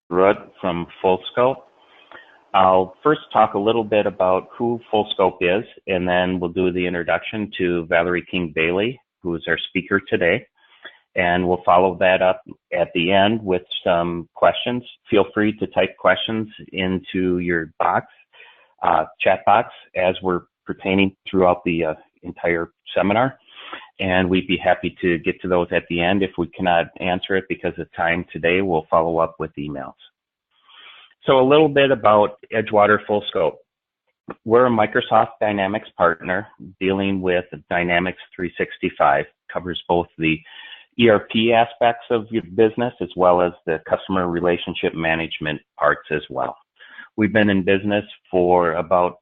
Rudd from FullScope. I'll first talk a little bit about who FullScope is, and then we'll do the introduction to Valerie King-Bailey, who is our speaker today. And we'll follow that up at the end with some questions. Feel free to type questions into your chat box, as we're pertaining throughout the entire seminar. And we'd be happy to get to those at the end. If we cannot answer it because of time today, we'll follow up with emails. So a little bit about Edgewater FullScope. We're a Microsoft Dynamics partner dealing with Dynamics 365, covers both the ERP aspects of your business as well as the customer relationship management parts as well. We've been in business for about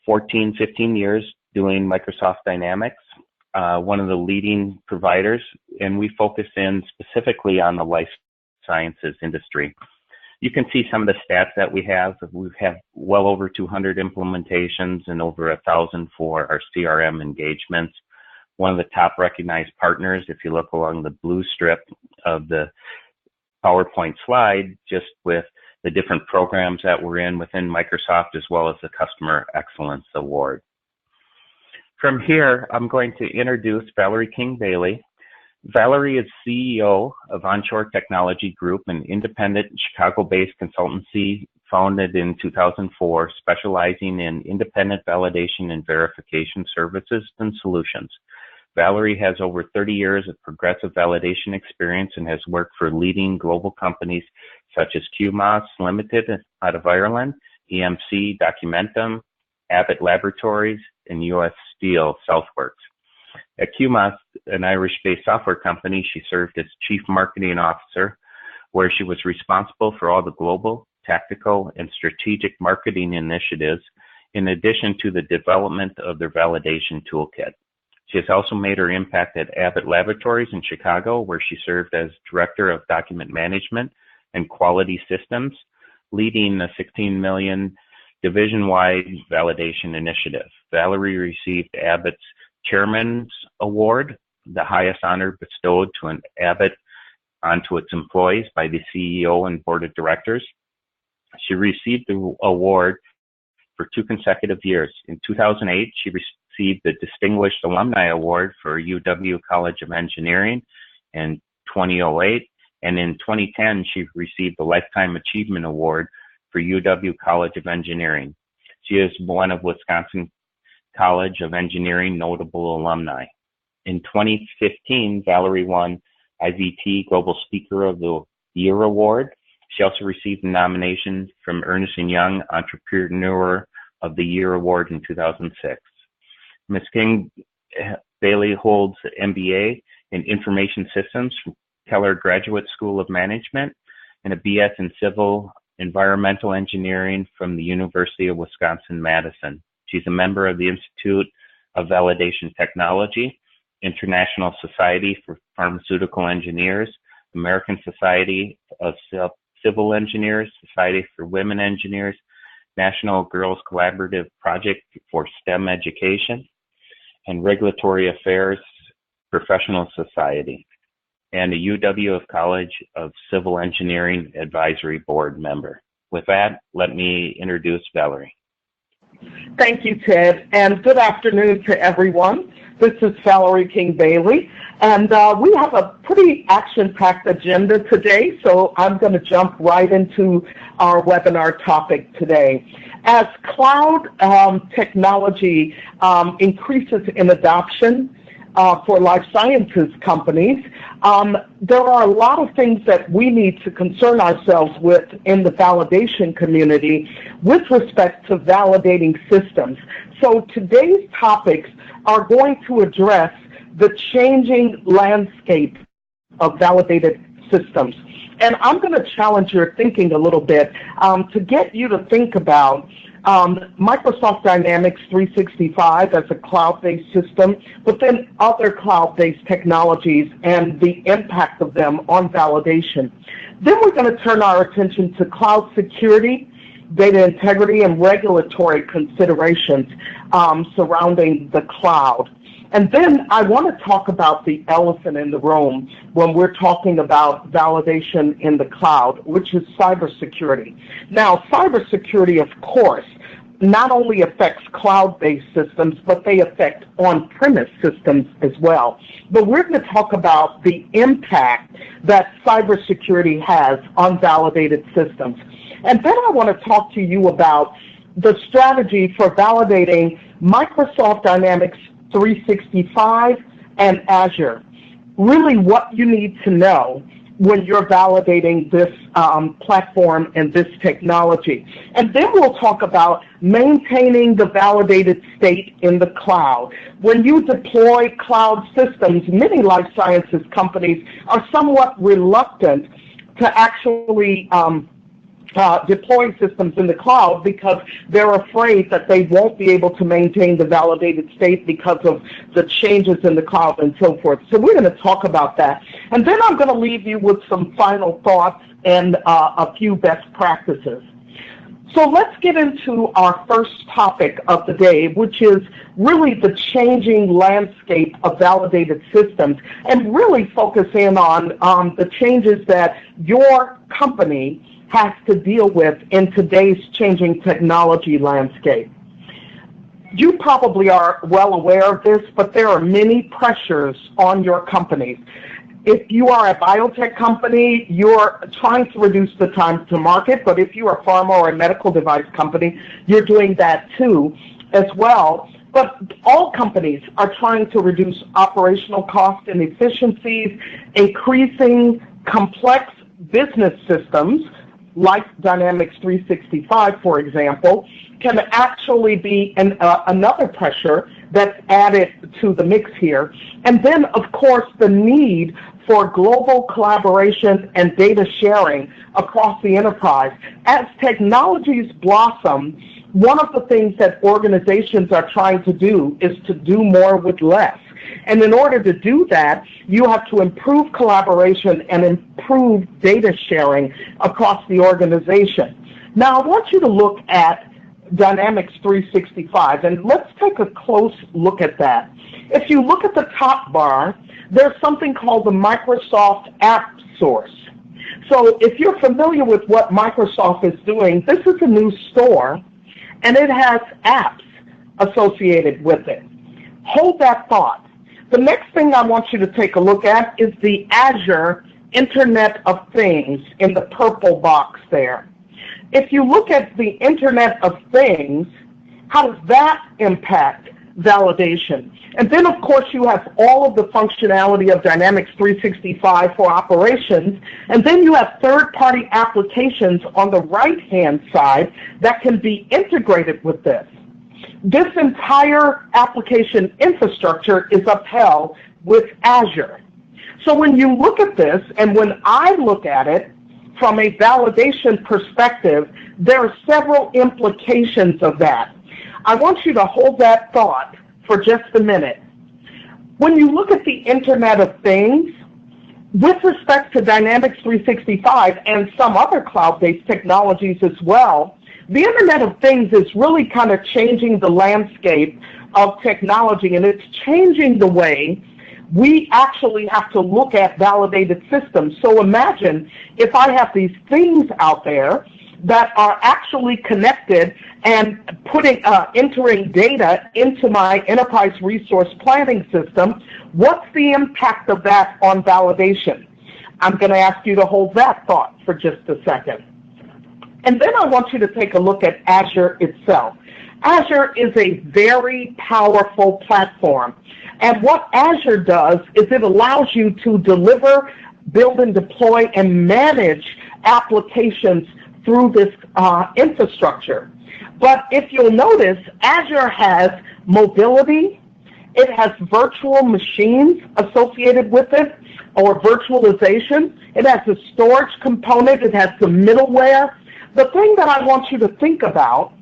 14, 15 years doing Microsoft Dynamics, one of the leading providers, and we focus in specifically on the life sciences industry. You can see some of the stats that we have. We have well over 200 implementations and over 1,000 for our CRM engagements. One of the top recognized partners, if you look along the blue strip of the PowerPoint slide, just with the different programs that we're in within Microsoft, as well as the Customer Excellence Award. From here, I'm going to introduce Valerie King-Bailey. Valerie is CEO of Onshore Technology Group, an independent Chicago-based consultancy founded in 2004, specializing in independent validation and verification services and solutions. Valerie has over 30 years of progressive validation experience and has worked for leading global companies such as QMOS Limited out of Ireland, EMC Documentum, Abbott Laboratories, and US Steel Southworks. At QMOS, an Irish-based software company, she served as Chief Marketing Officer, where she was responsible for all the global, tactical, and strategic marketing initiatives, in addition to the development of their validation toolkit. She has also made her impact at Abbott Laboratories in Chicago, where she served as Director of Document Management and Quality Systems, leading a $16 million division-wide validation initiative. Valerie received Abbott's Chairman's Award, the highest honor bestowed to an Abbott onto its employees by the CEO and Board of Directors. She received the award for 2 consecutive years. In 2008, she received the Distinguished Alumni Award for UW College of Engineering in 2008, and in 2010, she received the Lifetime Achievement Award for UW College of Engineering. She is one of Wisconsin College of Engineering notable alumni. In 2015, Valerie won IVT Global Speaker of the Year Award. She also received a nomination from Ernst & Young Entrepreneur of the Year Award in 2006. Ms. King-Bailey holds an MBA in Information Systems from Keller Graduate School of Management and a BS in Civil Environmental Engineering from the University of Wisconsin-Madison. She's a member of the Institute of Validation Technology, International Society for Pharmaceutical Engineers, American Society of Civil Engineers, Society for Women Engineers, National Girls Collaborative Project for STEM Education, and Regulatory Affairs Professional Society, and a UW College of Civil Engineering Advisory Board member. With that, let me introduce Valerie. Thank you, Ted, and good afternoon to everyone. This is Valerie King-Bailey, and we have a pretty action-packed agenda today, so I'm going to jump right into our webinar topic today. As cloud technology increases in adoption for life sciences companies, there are a lot of things that we need to concern ourselves with in the validation community with respect to validating systems. So today's topics are going to address the changing landscape of validated systems. And I'm going to challenge your thinking a little bit to get you to think about Microsoft Dynamics 365 as a cloud-based system, but then other cloud-based technologies and the impact of them on validation. Then we're going to turn our attention to cloud security, data integrity, and regulatory considerations surrounding the cloud. And then I want to talk about the elephant in the room when we're talking about validation in the cloud, which is cybersecurity. Now, cybersecurity, of course, not only affects cloud-based systems, but they affect on-premise systems as well. But we're going to talk about the impact that cybersecurity has on validated systems. And then I want to talk to you about the strategy for validating Microsoft Dynamics 365 and Azure. Really what you need to know when you're validating this platform and this technology. And then we'll talk about maintaining the validated state in the cloud. When you deploy cloud systems, many life sciences companies are somewhat reluctant to actually deploy systems in the cloud because they're afraid that they won't be able to maintain the validated state because of the changes in the cloud and so forth. So we're going to talk about that. And then I'm going to leave you with some final thoughts and a few best practices. So let's get into our first topic of the day, which is really the changing landscape of validated systems, and really focus in on the changes that your company has to deal with in today's changing technology landscape. You probably are well aware of this, but there are many pressures on your companies. If you are a biotech company, you're trying to reduce the time to market, but if you're a pharma or a medical device company, you're doing that too as well. But all companies are trying to reduce operational costs and efficiencies. Increasing complex business systems like Dynamics 365, for example, can actually be another pressure that's added to the mix here. And then, of course, the need for global collaboration and data sharing across the enterprise. As technologies blossom, one of the things that organizations are trying to do is to do more with less. And in order to do that, you have to improve collaboration and improve data sharing across the organization. Now, I want you to look at Dynamics 365, and let's take a close look at that. If you look at the top bar, there's something called the Microsoft App Source. So if you're familiar with what Microsoft is doing, this is a new store, and it has apps associated with it. Hold that thought. The next thing I want you to take a look at is the Azure Internet of Things in the purple box there. If you look at the Internet of Things, how does that impact validation? And then, of course, you have all of the functionality of Dynamics 365 for operations, and then you have third-party applications on the right-hand side that can be integrated with this. This entire application infrastructure is upheld with Azure. So when you look at this, and when I look at it from a validation perspective, there are several implications of that. I want you to hold that thought for just a minute. When you look at the Internet of Things, with respect to Dynamics 365 and some other cloud-based technologies as well, the Internet of Things is really kind of changing the landscape of technology, and it's changing the way we actually have to look at validated systems. So imagine if I have these things out there that are actually connected and entering data into my enterprise resource planning system, what's the impact of that on validation? I'm going to ask you to hold that thought for just a second. And then I want you to take a look at Azure itself. Azure is a very powerful platform. And what Azure does is it allows you to deliver, build and deploy, and manage applications through this infrastructure. But if you'll notice, Azure has mobility, it has virtual machines associated with it, or virtualization, it has a storage component, it has the middleware. The thing that I want you to think about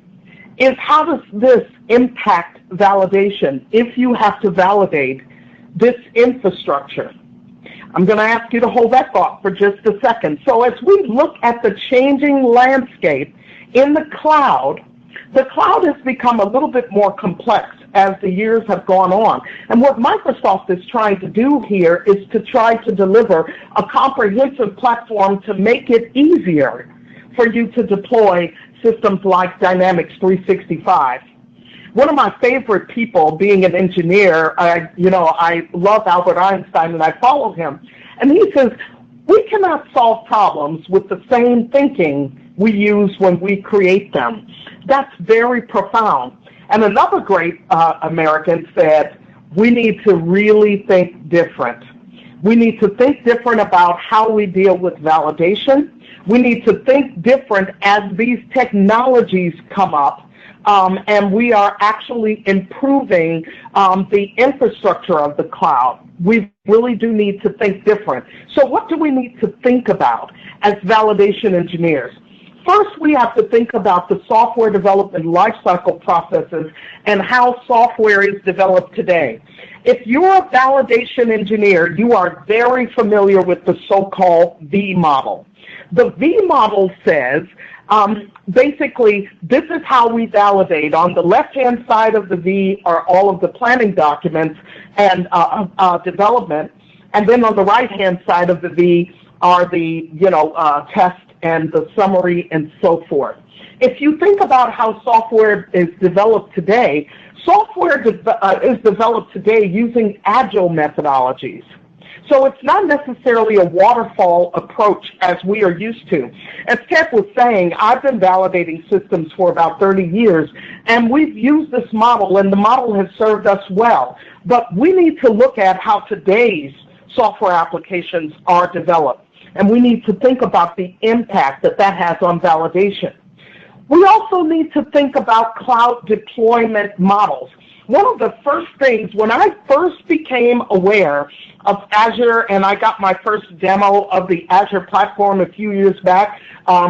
is how does this impact validation if you have to validate this infrastructure? I'm going to ask you to hold that thought for just a second. So as we look at the changing landscape in the cloud has become a little bit more complex. as the years have gone on. And what Microsoft is trying to do here is to try to deliver a comprehensive platform to make it easier for you to deploy systems like Dynamics 365. One of my favorite people, being an engineer, I love Albert Einstein and I follow him. And he says, we cannot solve problems with the same thinking we use when we create them. That's very profound. And another great American said, we need to really think different. We need to think different about how we deal with validation. We need to think different as these technologies come up. And we are actually improving the infrastructure of the cloud. We really do need to think different. So what do we need to think about as validation engineers? First, we have to think about the software development lifecycle processes and how software is developed today. If you're a validation engineer, you are very familiar with the so-called V model. The V model says, basically, this is how we validate. On the left-hand side of the V are all of the planning documents and development, and then on the right-hand side of the V are the tests and the summary and so forth. If you think about how software is developed today, software is developed today using agile methodologies. So it's not necessarily a waterfall approach as we are used to. As Ted was saying, I've been validating systems for about 30 years, and we've used this model, and the model has served us well. But we need to look at how today's software applications are developed, and we need to think about the impact that that has on validation. We also need to think about cloud deployment models. One of the first things, when I first became aware of Azure, and I got my first demo of the Azure platform a few years back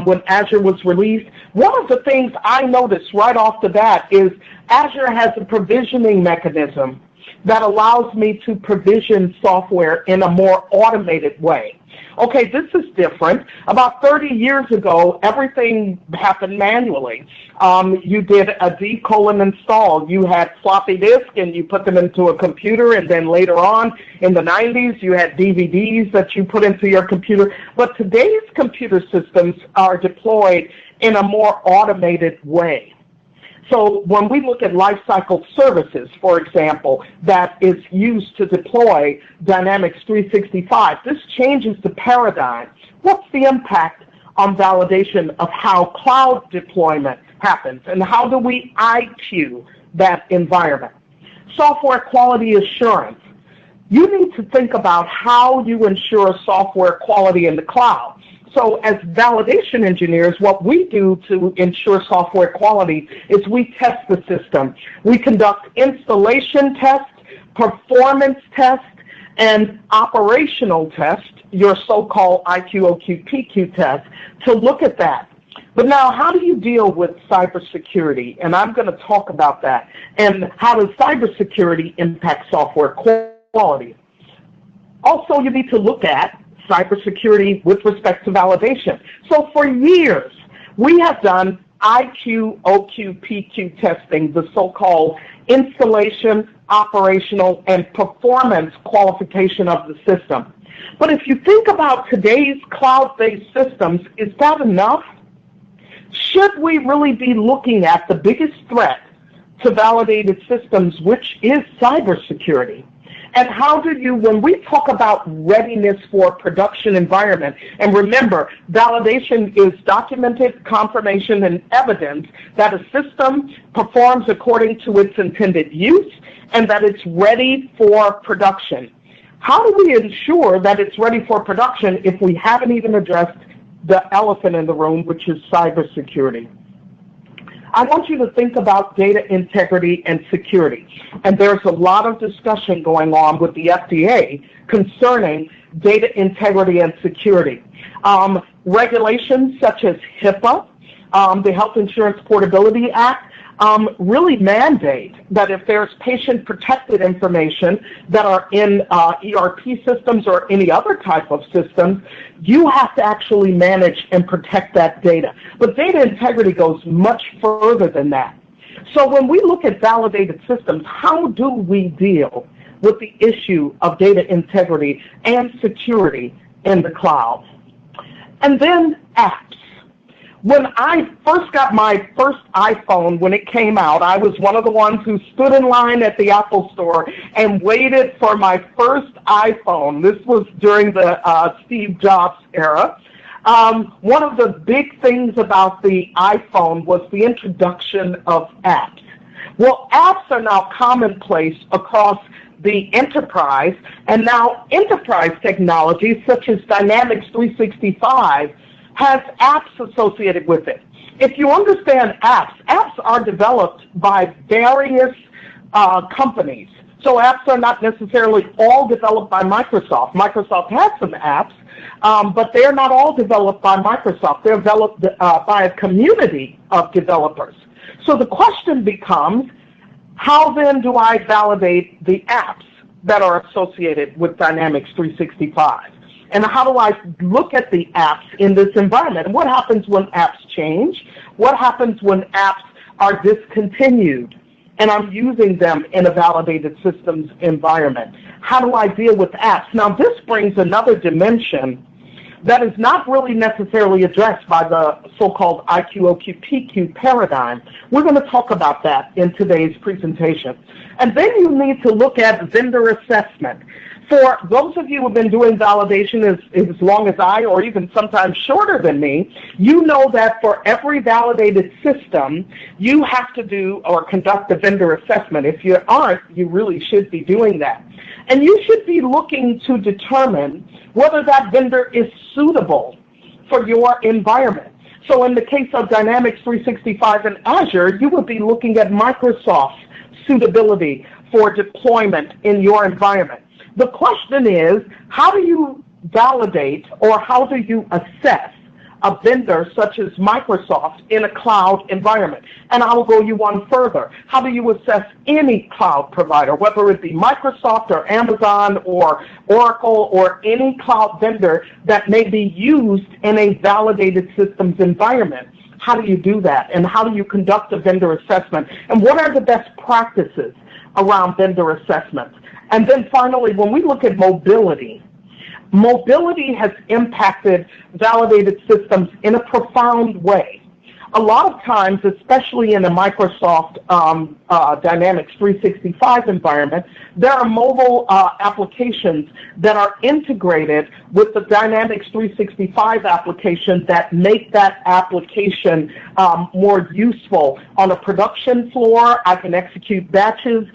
when Azure was released, one of the things I noticed right off the bat is Azure has a provisioning mechanism that allows me to provision software in a more automated way. Okay, this is different. About 30 years ago, everything happened manually. You did a d:\install. You had floppy disk and you put them into a computer, and then later on in the 90s, you had DVDs that you put into your computer. But today's computer systems are deployed in a more automated way. So when we look at lifecycle services, for example, that is used to deploy Dynamics 365, this changes the paradigm. What's the impact on validation of how cloud deployment happens, and how do we IQ that environment? Software quality assurance. You need to think about how you ensure software quality in the cloud. So as validation engineers, what we do to ensure software quality is we test the system. We conduct installation tests, performance tests, and operational tests, your so-called IQ, OQ, PQ tests, to look at that. But now, how do you deal with cybersecurity? And I'm going to talk about that. And how does cybersecurity impact software quality? Also, you need to look at cybersecurity with respect to validation. So for years, we have done IQ, OQ, PQ testing, the so-called installation, operational, and performance qualification of the system. But if you think about today's cloud-based systems, is that enough? Should we really be looking at the biggest threat to validated systems, which is cybersecurity? And how do you, when we talk about readiness for production environment, and remember, validation is documented confirmation and evidence that a system performs according to its intended use and that it's ready for production. How do we ensure that it's ready for production if we haven't even addressed the elephant in the room, which is cybersecurity? I want you to think about data integrity and security. And there's a lot of discussion going on with the FDA concerning data integrity and security. Regulations such as HIPAA, the Health Insurance Portability Act, really mandate that if there's patient-protected information that are in ERP systems or any other type of systems, you have to actually manage and protect that data. But data integrity goes much further than that. So when we look at validated systems, how do we deal with the issue of data integrity and security in the cloud? And then apps. When I first got my first iPhone, when it came out, I was one of the ones who stood in line at the Apple store and waited for my first iPhone. This was during the Steve Jobs era. One of the big things about the iPhone was the introduction of apps. Well, apps are now commonplace across the enterprise, and now enterprise technologies such as Dynamics 365 has apps associated with it. If you understand apps, apps are developed by various companies. So apps are not necessarily all developed by Microsoft. Microsoft has some apps, but they're not all developed by Microsoft. They're developed by a community of developers. So the question becomes, how then do I validate the apps that are associated with Dynamics 365? And how do I look at the apps in this environment? And what happens when apps change? What happens when apps are discontinued and I'm using them in a validated systems environment? How do I deal with apps? Now, this brings another dimension that is not really necessarily addressed by the so-called IQ, OQ, PQ paradigm. We're going to talk about that in today's presentation. And then you need to look at vendor assessment. For those of you who have been doing validation as long as I, or even sometimes shorter than me, you know that for every validated system, you have to do or conduct a vendor assessment. If you aren't, you really should be doing that. And you should be looking to determine whether that vendor is suitable for your environment. So in the case of Dynamics 365 and Azure, you would be looking at Microsoft's suitability for deployment in your environment. The question is, how do you validate or how do you assess a vendor such as Microsoft in a cloud environment? And I will go you one further. How do you assess any cloud provider, whether it be Microsoft or Amazon or Oracle or any cloud vendor that may be used in a validated systems environment? How do you do that? And how do you conduct a vendor assessment? And what are the best practices around vendor assessments? And then finally, when we look at mobility, mobility has impacted validated systems in a profound way. A lot of times, especially in a Microsoft Dynamics 365 environment, there are mobile applications that are integrated with the Dynamics 365 application that make that application more useful. On a production floor, I can execute batches,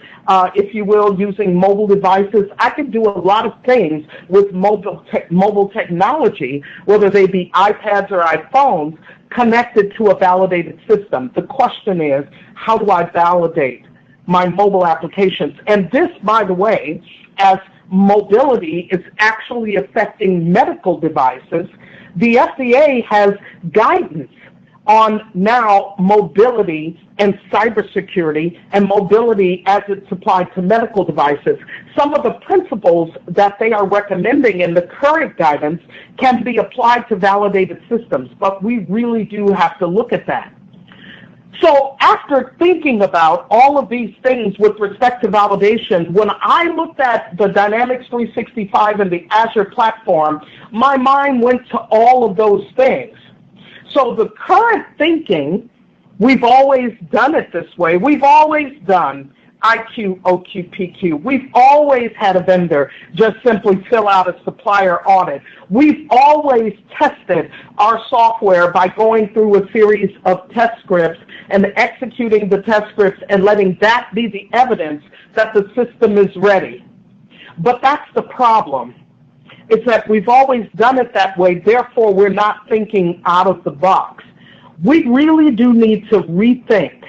if you will, using mobile devices. I can do a lot of things with mobile technology, whether they be iPads or iPhones, connected to a validated system. The question is, how do I validate my mobile applications? And this, by the way, as mobility is actually affecting medical devices, the FDA has guidance on now mobility and cybersecurity and mobility as it's applied to medical devices. Some of the principles that they are recommending in the current guidance can be applied to validated systems, but we really do have to look at that. So after thinking about all of these things with respect to validation, when I looked at the Dynamics 365 and the Azure platform, my mind went to all of those things. So the current thinking, we've always done it this way. We've always done IQ, OQ, PQ. We've always had a vendor just simply fill out a supplier audit. We've always tested our software by going through a series of test scripts and executing the test scripts and letting that be the evidence that the system is ready. But that's the problem. It's that we've always done it that way, therefore we're not thinking out of the box. We really do need to rethink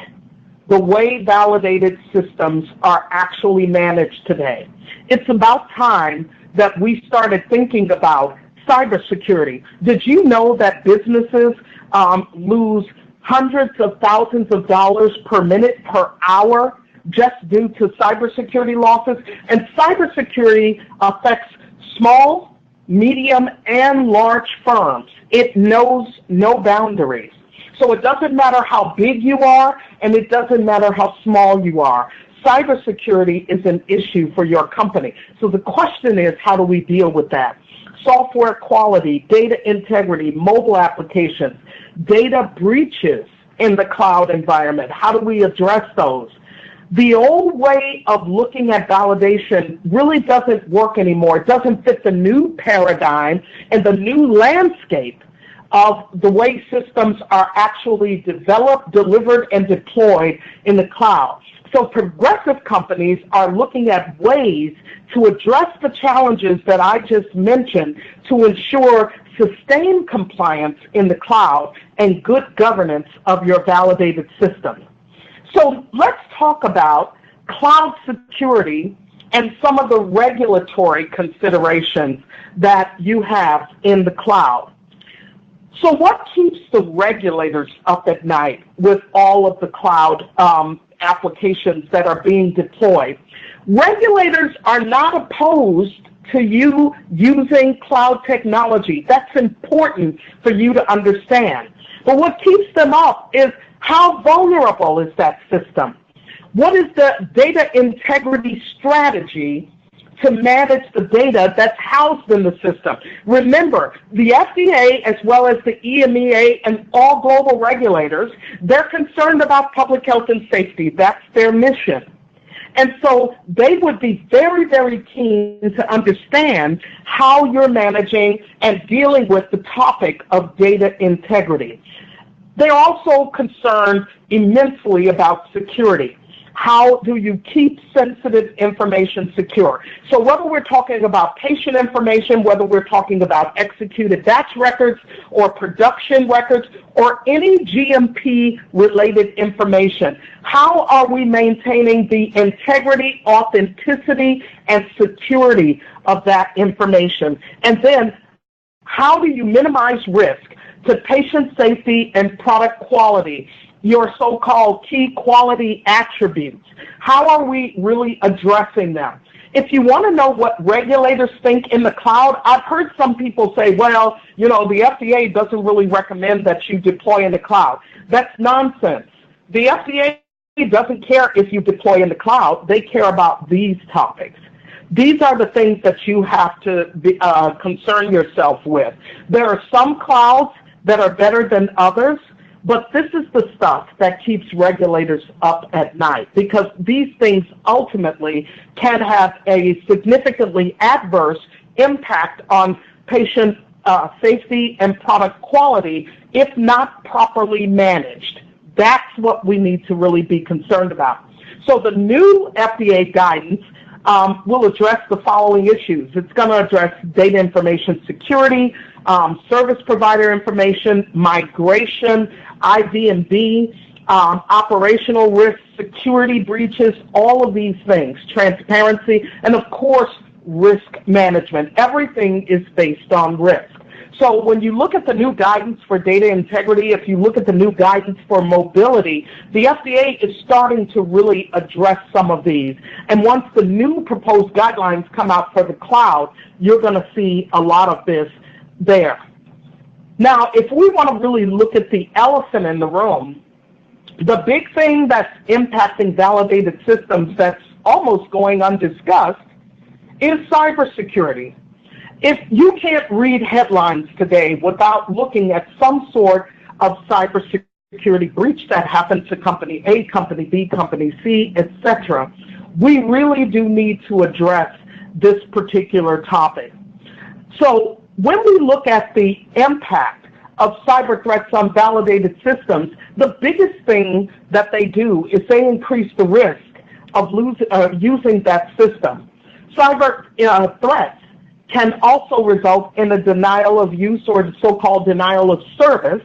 the way validated systems are actually managed today. It's about time that we started thinking about cybersecurity. Did you know that businesses lose hundreds of thousands of dollars per minute, per hour, just due to cybersecurity losses? And cybersecurity affects small, medium, and large firms. It knows no boundaries. So it doesn't matter how big you are, and it doesn't matter how small you are. Cybersecurity is an issue for your company. So the question is, how do we deal with that? Software quality, data integrity, mobile applications, data breaches in the cloud environment. How do we address those? The old way of looking at validation really doesn't work anymore. It doesn't fit the new paradigm and the new landscape of the way systems are actually developed, delivered, and deployed in the cloud. So progressive companies are looking at ways to address the challenges that I just mentioned to ensure sustained compliance in the cloud and good governance of your validated system. So let's talk about cloud security and some of the regulatory considerations that you have in the cloud. So what keeps the regulators up at night with all of the cloud applications that are being deployed? Regulators are not opposed to you using cloud technology. That's important for you to understand. But what keeps them up is how vulnerable is that system? What is the data integrity strategy to manage the data that's housed in the system? Remember, the FDA as well as the EMEA and all global regulators, they're concerned about public health and safety. That's their mission. And so they would be very, very keen to understand how you're managing and dealing with the topic of data integrity. They're also concerned immensely about security. How do you keep sensitive information secure? So whether we're talking about patient information, whether we're talking about executed batch records or production records or any GMP-related information, how are we maintaining the integrity, authenticity, and security of that information? And then how do you minimize risk to patient safety and product quality? Your so-called key quality attributes. How are we really addressing them? If you want to know what regulators think in the cloud, I've heard some people say, well, you know, the FDA doesn't really recommend that you deploy in the cloud. That's nonsense. The FDA doesn't care if you deploy in the cloud. They care about these topics. These are the things that you have to concern yourself with. There are some clouds that are better than others, but this is the stuff that keeps regulators up at night, because these things ultimately can have a significantly adverse impact on patient safety and product quality if not properly managed. That's what we need to really be concerned about. So the new FDA guidance will address the following issues. It's going to address data information security, service provider information, migration, ID&B, operational risks, security breaches, all of these things, transparency, and of course, risk management. Everything is based on risk. So when you look at the new guidance for data integrity, if you look at the new guidance for mobility, the FDA is starting to really address some of these. And once the new proposed guidelines come out for the cloud, you're going to see a lot of this there. Now, if we want to really look at the elephant in the room, the big thing that's impacting validated systems that's almost going undiscussed is cybersecurity. If you can't read headlines today without looking at some sort of cybersecurity breach that happened to company A, company B, company C, etc., we really do need to address this particular topic. So when we look at the impact of cyber threats on validated systems, the biggest thing that they do is they increase the risk of using that system. Cyber threats can also result in a denial of use or the so-called denial of service.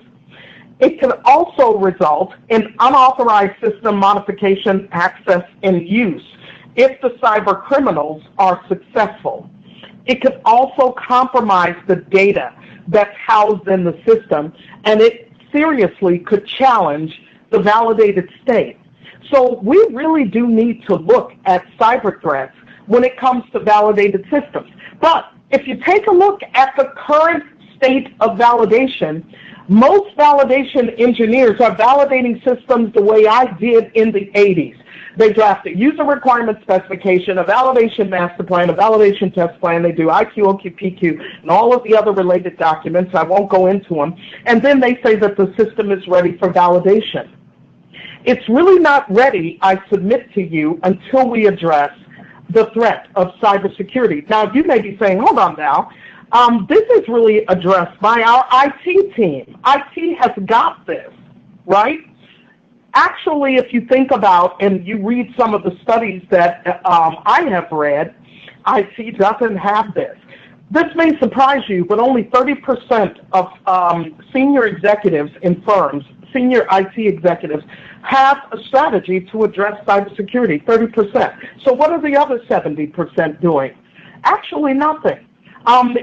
It can also result in unauthorized system modification, access, and use if the cyber criminals are successful. It can also compromise the data that's housed in the system, and it seriously could challenge the validated state. So we really do need to look at cyber threats when it comes to validated systems. But if you take a look at the current state of validation, most validation engineers are validating systems the way I did in the 80s. They draft a user requirement specification, a validation master plan, a validation test plan. They do IQ, OQ, PQ, and all of the other related documents. I won't go into them. And then they say that the system is ready for validation. It's really not ready, I submit to you, until we address the threat of cybersecurity. Now, you may be saying, hold on now, this is really addressed by our IT team. IT has got this, right? Actually, if you think about and you read some of the studies that I have read, IT doesn't have this. This may surprise you, but only 30% of senior executives in firms, senior IT executives, have a strategy to address cybersecurity, 30%. So what are the other 70% doing? Actually nothing.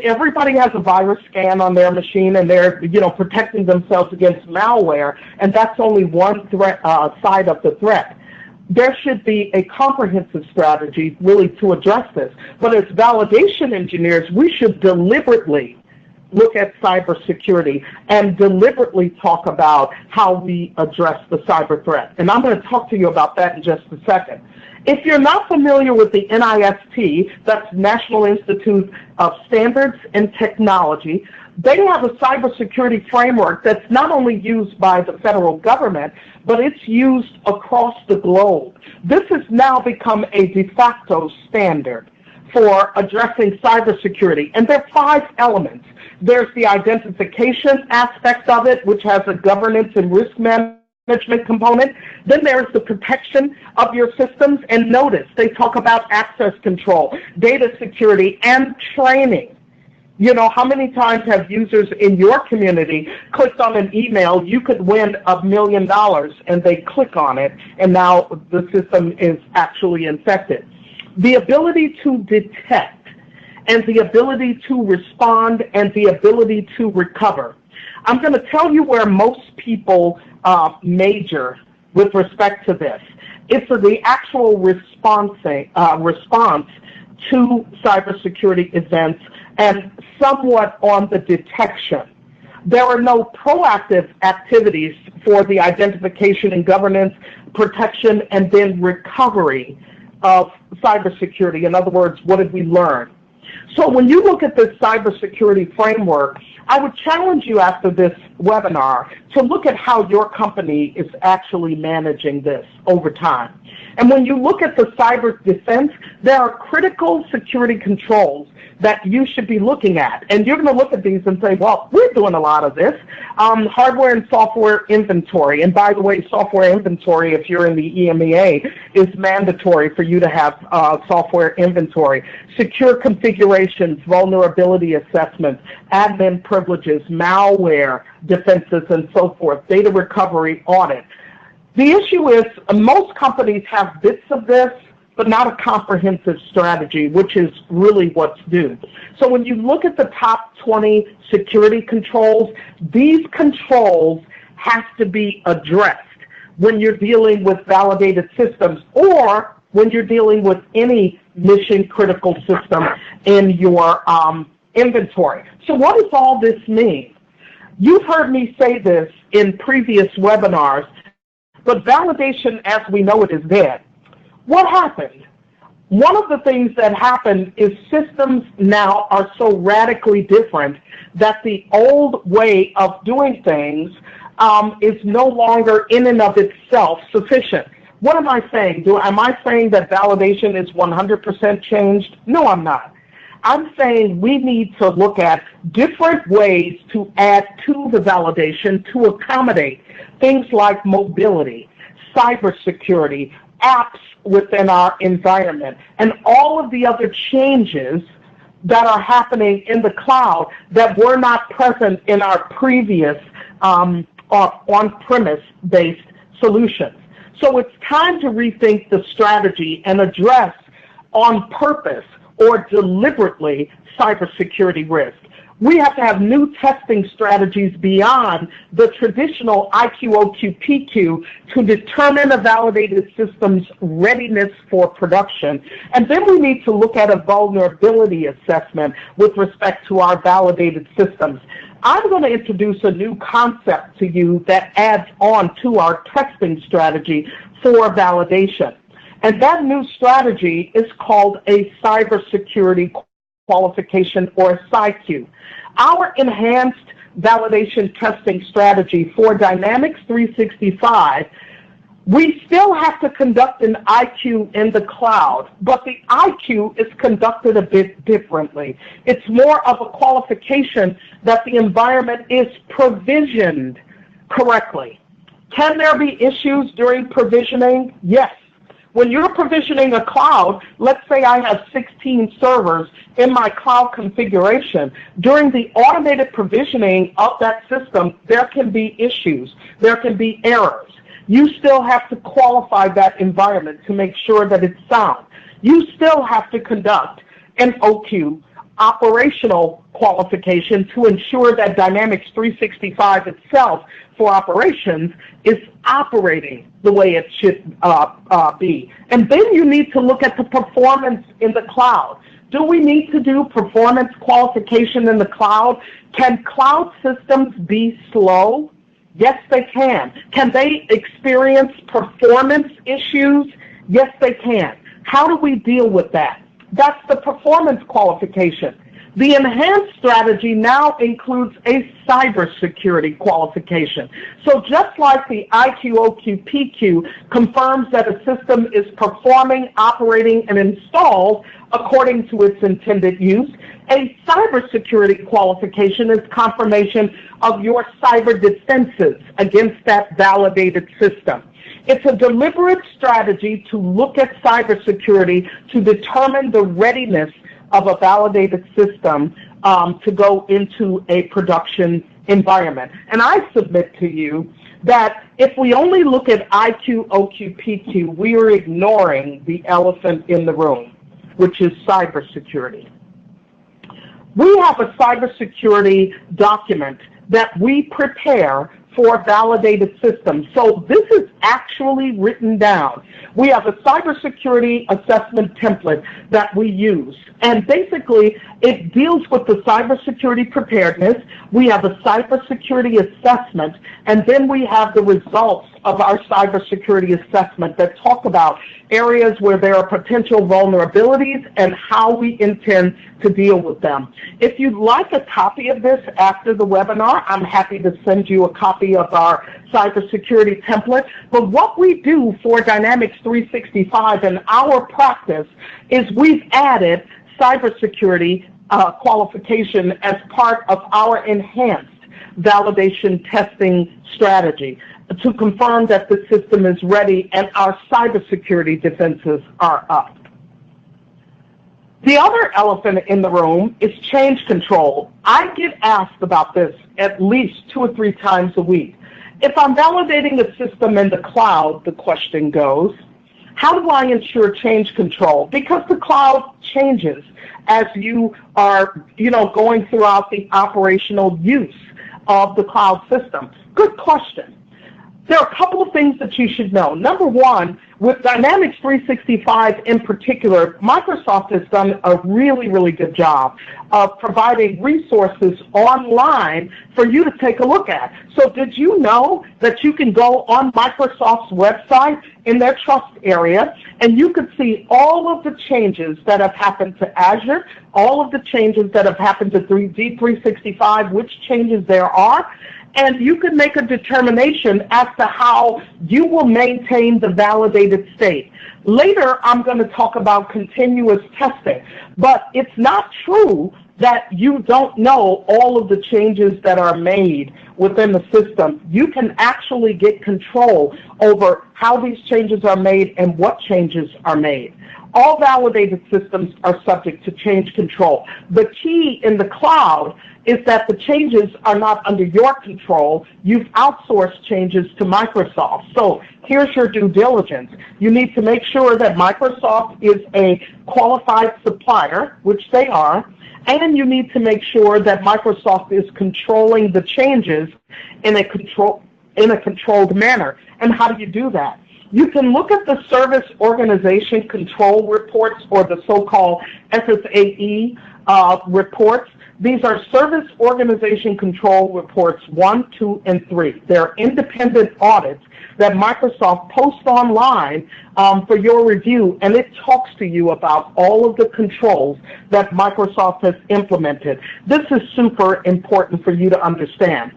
Everybody has a virus scan on their machine, and they're, protecting themselves against malware, and that's only one threat, side of the threat. There should be a comprehensive strategy really to address this. But as validation engineers, we should deliberately look at cybersecurity and deliberately talk about how we address the cyber threat. And I'm going to talk to you about that in just a second. If you're not familiar with the NIST, that's National Institute of Standards and Technology, they have a cybersecurity framework that's not only used by the federal government, but it's used across the globe. This has now become a de facto standard for addressing cybersecurity. And there are 5 elements. There's the identification aspect of it, which has a governance and risk management component. Then there's the protection of your systems. And notice, they talk about access control, data security, and training. How many times have users in your community clicked on an email, you could win $1 million, and they click on it, and now the system is actually infected. The ability to detect and the ability to respond and the ability to recover. I'm going to tell you where most people major with respect to this. It's the actual response to cybersecurity events and somewhat on the detection. There are no proactive activities for the identification and governance, protection, and then recovery of cybersecurity. In other words, what did we learn? So when you look at this cybersecurity framework, I would challenge you after this webinar to look at how your company is actually managing this over time. And when you look at the cyber defense, there are critical security controls that you should be looking at. And you're going to look at these and say, well, we're doing a lot of this. Hardware and software inventory. And by the way, software inventory, if you're in the EMEA, is mandatory for you to have software inventory. Secure configurations, vulnerability assessments, admin privileges, malware defenses, and so forth, data recovery audit. The issue is most companies have bits of this, but not a comprehensive strategy, which is really what's due. So when you look at the top 20 security controls, these controls have to be addressed when you're dealing with validated systems or when you're dealing with any mission-critical system in your inventory. So what does all this mean? You've heard me say this in previous webinars, but validation as we know it is dead. What happened? One of the things that happened is systems now are so radically different that the old way of doing things is no longer in and of itself sufficient. What am I saying? Am I saying that validation is 100% changed? No, I'm not. I'm saying we need to look at different ways to add to the validation to accommodate things like mobility, cybersecurity, apps within our environment, and all of the other changes that are happening in the cloud that were not present in our previous on-premise based solutions. So it's time to rethink the strategy and address on purpose or deliberately cybersecurity risk. We have to have new testing strategies beyond the traditional IQ, OQ, PQ to determine a validated system's readiness for production. And then we need to look at a vulnerability assessment with respect to our validated systems. I'm going to introduce a new concept to you that adds on to our testing strategy for validation. And that new strategy is called a cybersecurity qualification, or CyQ. Our enhanced validation testing strategy for Dynamics 365, we still have to conduct an IQ in the cloud, but the IQ is conducted a bit differently. It's more of a qualification that the environment is provisioned correctly. Can there be issues during provisioning? Yes. When you're provisioning a cloud, let's say I have 16 servers in my cloud configuration. During the automated provisioning of that system, there can be issues. There can be errors. You still have to qualify that environment to make sure that it's sound. You still have to conduct an OQ, operational qualification, to ensure that Dynamics 365 itself for operations is operating the way it should be. And then you need to look at the performance in the cloud. Do we need to do performance qualification in the cloud? Can cloud systems be slow? Yes, they can. Can they experience performance issues? Yes, they can. How do we deal with that? That's the performance qualification. The enhanced strategy now includes a cybersecurity qualification. So just like the IQ, OQ, PQ confirms that a system is performing, operating, and installed according to its intended use, a cybersecurity qualification is confirmation of your cyber defenses against that validated system. It's a deliberate strategy to look at cybersecurity to determine the readiness of a validated system to go into a production environment. And I submit to you that if we only look at IQ, OQ, PQ, we are ignoring the elephant in the room, which is cybersecurity. We have a cybersecurity document that we prepare for validated systems. So this is actually written down. We have a cybersecurity assessment template that we use. And basically, it deals with the cybersecurity preparedness. We have a cybersecurity assessment, and then we have the results of our cybersecurity assessment that talk about areas where there are potential vulnerabilities and how we intend to deal with them. If you'd like a copy of this after the webinar, I'm happy to send you a copy of our cybersecurity template. But what we do for Dynamics 365 in our practice is we've added cybersecurity qualification as part of our enhanced validation testing strategy to confirm that the system is ready and our cybersecurity defenses are up. The other elephant in the room is change control. I get asked about this at least 2 or 3 times a week. If I'm validating a system in the cloud, the question goes, how do I ensure change control? Because the cloud changes as you are, going throughout the operational use of the cloud system. Good question. There are a couple of things that you should know. Number one, with Dynamics 365 in particular, Microsoft has done a really, really good job of providing resources online for you to take a look at. So did you know that you can go on Microsoft's website in their trust area and you can see all of the changes that have happened to Azure, all of the changes that have happened to D365, which changes there are, and you can make a determination as to how you will maintain the validated state. Later, I'm going to talk about continuous testing, but it's not true that you don't know all of the changes that are made within the system. You can actually get control over how these changes are made and what changes are made. All validated systems are subject to change control. The key in the cloud is that the changes are not under your control. You've outsourced changes to Microsoft. So here's your due diligence. You need to make sure that Microsoft is a qualified supplier, which they are, and you need to make sure that Microsoft is controlling the changes in a controlled manner. And how do you do that? You can look at the Service Organization Control Reports, or the so-called SSAE reports. These are Service Organization Control Reports 1, 2, and 3. They're independent audits that Microsoft posts online for your review, and it talks to you about all of the controls that Microsoft has implemented. This is super important for you to understand.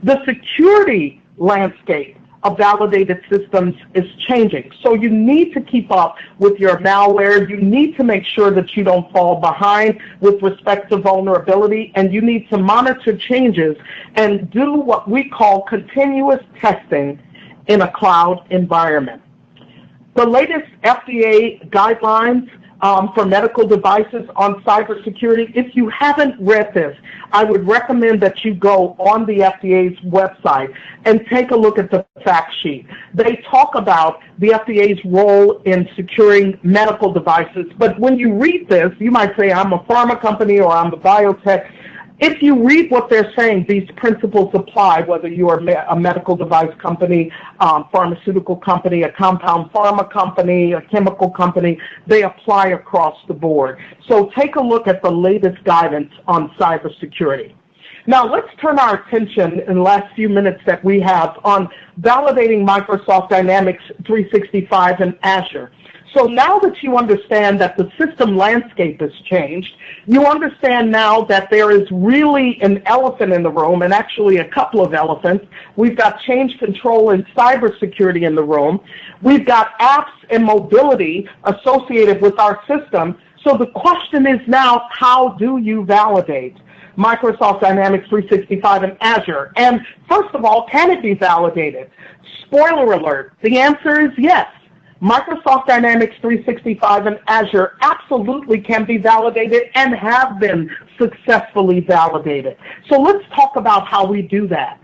The security landscape of validated systems is changing. So you need to keep up with your malware. You need to make sure that you don't fall behind with respect to vulnerability, and you need to monitor changes and do what we call continuous testing in a cloud environment. The latest FDA guidelines for medical devices on cybersecurity, if you haven't read this, I would recommend that you go on the FDA's website and take a look at the fact sheet. They talk about the FDA's role in securing medical devices, but when you read this, you might say, I'm a pharma company or I'm a biotech. If you read what they're saying, these principles apply, whether you are a medical device company, pharmaceutical company, a compound pharma company, a chemical company, they apply across the board. So take a look at the latest guidance on cybersecurity. Now let's turn our attention in the last few minutes that we have on validating Microsoft Dynamics 365 and Azure. So now that you understand that the system landscape has changed, you understand now that there is really an elephant in the room, and actually a couple of elephants. We've got change control and cybersecurity in the room. We've got apps and mobility associated with our system. So the question is now, how do you validate Microsoft Dynamics 365 and Azure? And first of all, can it be validated? Spoiler alert, the answer is yes. Microsoft Dynamics 365 and Azure absolutely can be validated and have been successfully validated. So let's talk about how we do that.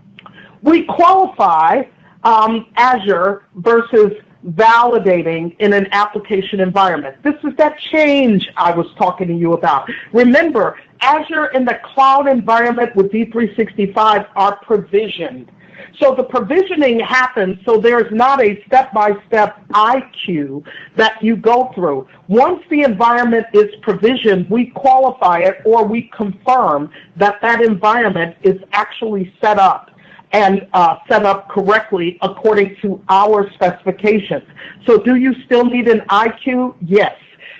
We qualify Azure versus validating in an application environment. This is that change I was talking to you about. Remember, Azure and the cloud environment with D365 are provisioned. So the provisioning happens, so there's not a step-by-step IQ that you go through. Once the environment is provisioned, we qualify it, or we confirm that that environment is actually set up and set up correctly according to our specifications. So do you still need an IQ? Yes.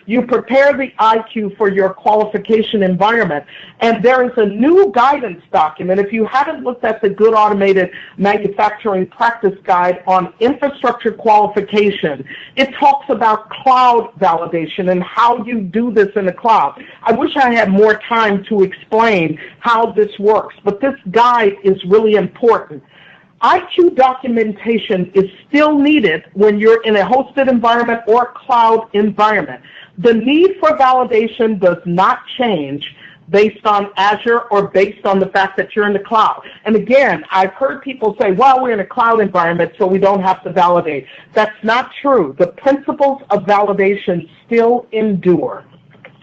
You prepare the IQ for your qualification environment, and there is a new guidance document. If you haven't looked at the Good Automated Manufacturing Practice Guide on infrastructure qualification, it talks about cloud validation and how you do this in the cloud. I wish I had more time to explain how this works, but this guide is really important. IQ documentation is still needed when you're in a hosted environment or cloud environment. The need for validation does not change based on Azure or based on the fact that you're in the cloud. And again, I've heard people say, well, we're in a cloud environment, so we don't have to validate. That's not true. The principles of validation still endure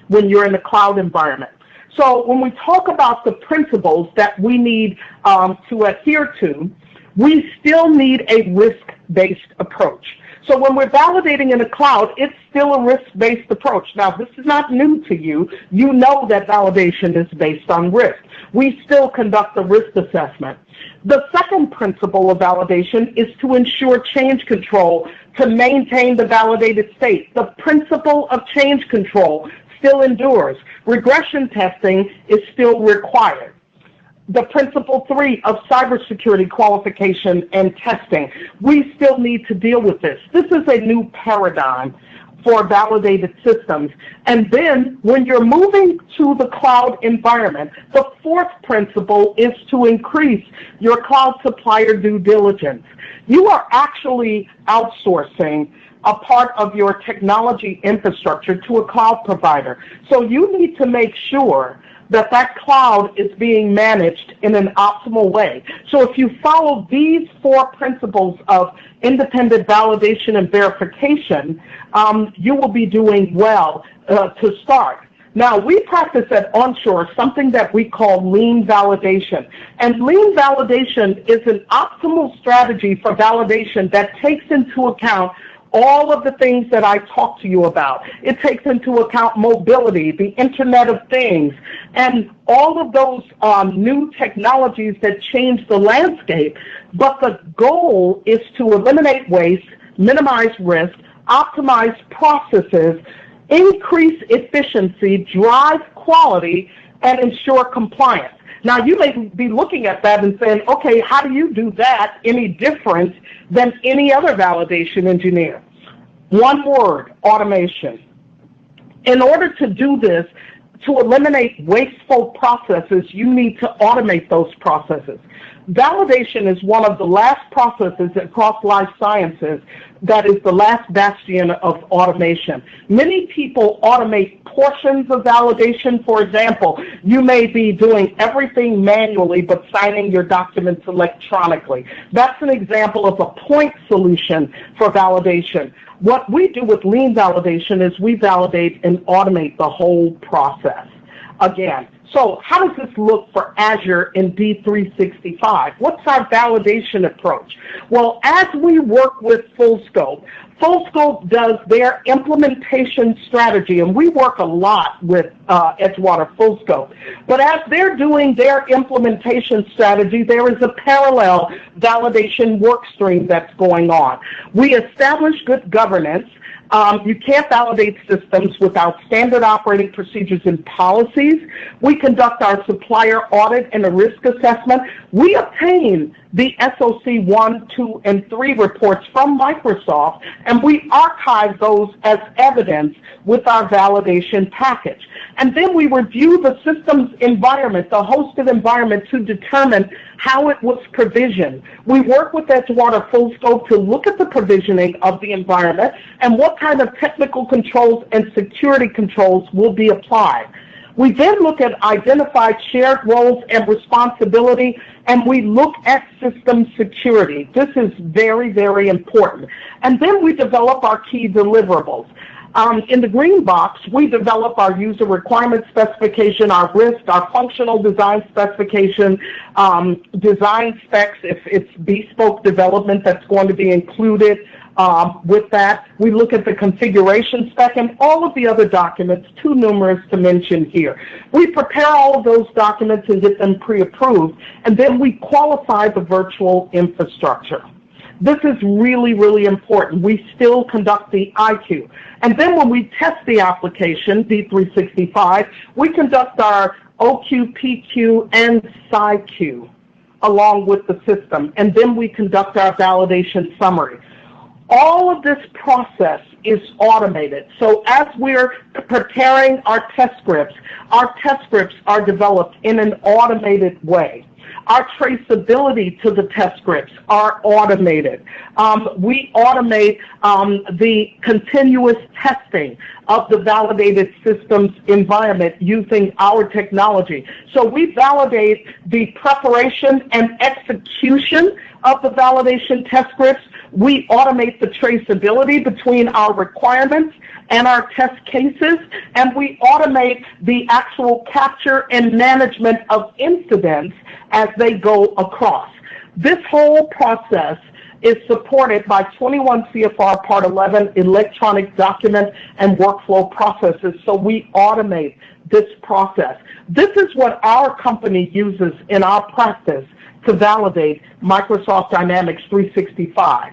when you're in a cloud environment. So when we talk about the principles that we need to adhere to, we still need a risk-based approach. So when we're validating in the cloud, it's still a risk-based approach. Now, this is not new to you. You know that validation is based on risk. We still conduct a risk assessment. The second principle of validation is to ensure change control to maintain the validated state. The principle of change control still endures. Regression testing is still required. The principle 3 of cybersecurity qualification and testing. We still need to deal with this. This is a new paradigm for validated systems. And then when you're moving to the cloud environment, the fourth principle is to increase your cloud supplier due diligence. you are actually outsourcing a part of your technology infrastructure to a cloud provider. So you need to make sure that that cloud is being managed in an optimal way. So if you follow these 4 principles of independent validation and verification, you will be doing well to start. Now, we practice at Onshore something that we call lean validation. And lean validation is an optimal strategy for validation that takes into account all of the things that I talked to you about. It takes into account mobility, the Internet of Things, and all of those new technologies that change the landscape. But the goal is to eliminate waste, minimize risk, optimize processes, increase efficiency, drive quality, and ensure compliance. Now, you may be looking at that and saying, okay, how do you do that any different than any other validation engineer? One word, automation. In order to do this, to eliminate wasteful processes, you need to automate those processes. Validation is one of the last processes across life sciences that is the last bastion of automation. Many people automate portions of validation. For example, you may be doing everything manually but signing your documents electronically. That's an example of a point solution for validation. What we do with lean validation is we validate and automate the whole process. Again, so how does this look for Azure in D365? What's our validation approach? Well, as we work with Fullscope, Fullscope does their implementation strategy, and we work a lot with Edgewater Fullscope. But as they're doing their implementation strategy, there is a parallel validation work stream that's going on. We establish good governance. You can't validate systems without standard operating procedures and policies. We conduct our supplier audit and a risk assessment. We obtain the SOC 1, 2, and 3 reports from Microsoft, and we archive those as evidence with our validation package. And then we review the system's environment, the hosted environment, to determine how it was provisioned. We work with Edgewater Fullscope to look at the provisioning of the environment and what kind of technical controls and security controls will be applied. We then look at identified shared roles and responsibility, and we look at system security. This is very, very important. And then we develop our key deliverables. In the green box, we develop our user requirement specification, our risk, our functional design specification, design specs, if it's bespoke development that's going to be included with that. We look at the configuration spec and all of the other documents, too numerous to mention here. We prepare all of those documents and get them pre-approved, and then we qualify the virtual infrastructure. This is really, really important. We still conduct the IQ. And then when we test the application, D365, we conduct our OQ, PQ, and PsyQ along with the system. And then we conduct our validation summary. All of this process is automated. So as we're preparing our test scripts are developed in an automated way. Our traceability to the test scripts are automated. We automate the continuous testing of the validated systems environment using our technology. So we validate the preparation and execution of the validation test scripts. We automate the traceability between our requirements and our test cases, and we automate the actual capture and management of incidents as they go across. This whole process is supported by 21 CFR Part 11 electronic document and workflow processes, so we automate this process. This is what our company uses in our practice to validate Microsoft Dynamics 365.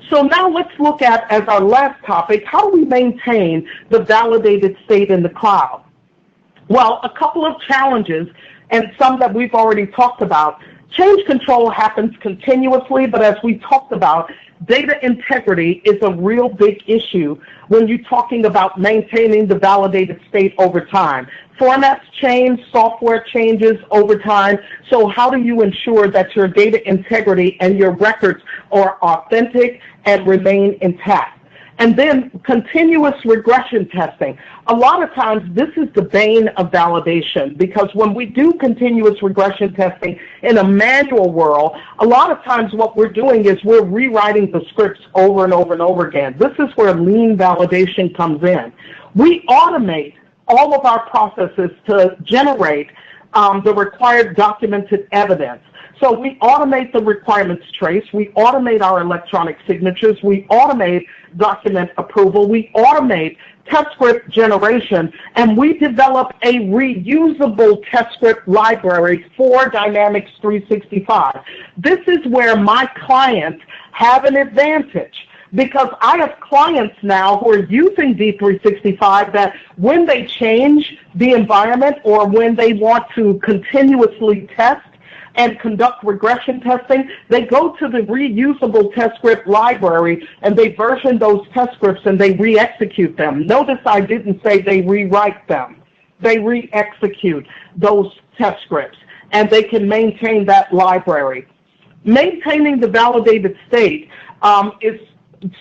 So now let's look at, as our last topic, how do we maintain the validated state in the cloud? Well, a couple of challenges, and some that we've already talked about. Change control happens continuously, but as we talked about, Data integrity is a real big issue when you're talking about maintaining the validated state over time. Formats change, software changes over time, so how do you ensure that your data integrity and your records are authentic and remain intact? And then continuous regression testing. A lot of times this is the bane of validation, because when we do continuous regression testing in a manual world, a lot of times what we're doing is we're rewriting the scripts over and over and over again. This is where lean validation comes in. We automate all of our processes to generate the required documented evidence. So we automate the requirements trace, we automate our electronic signatures, we automate document approval, we automate test script generation, and we develop a reusable test script library for Dynamics 365. This is where my clients have an advantage, because I have clients now who are using D365 that when they change the environment or when they want to continuously test and conduct regression testing, they go to the reusable test script library and they version those test scripts and they re-execute them. Notice I didn't say they rewrite them. They re-execute those test scripts and they can maintain that library. Maintaining the validated state is